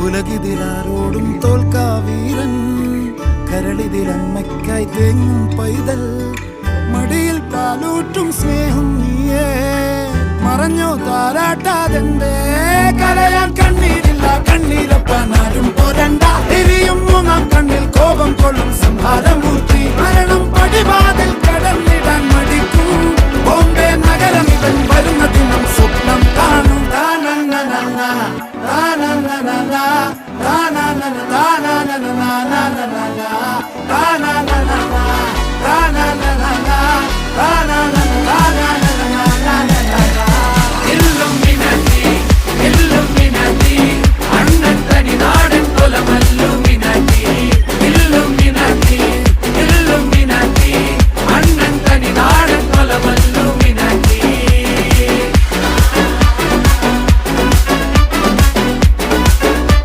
ഉലകിതിലാരോടും തോൽക്കാ വീരൻ, കരളിതിലമ്മയ്ക്കായി തേങ്ങും പൈതൽ, മടിയിൽ പാലൂറ്റും സ്നേഹം നീയേ. മറഞ്ഞോ താരാട്ടാതെന്റെ കരയാൻ കണ്ണീരില്ല, കണ്ണീരപ്പാനാരും പോരണ്ട. എരിയും മൂന്നാം കണ്ണിൽ കോപം കൊള്ളും സംഹാരമൂർത്തി, മരണം പടിവാതിൽ കടന്നിടാൻ മടിക്കും. ബോംബെ നഗരം ഇവൻ വരുന്ന ദിനം സ്വപ്നം കാണും. താനന്ന താനന്ന താനന്ന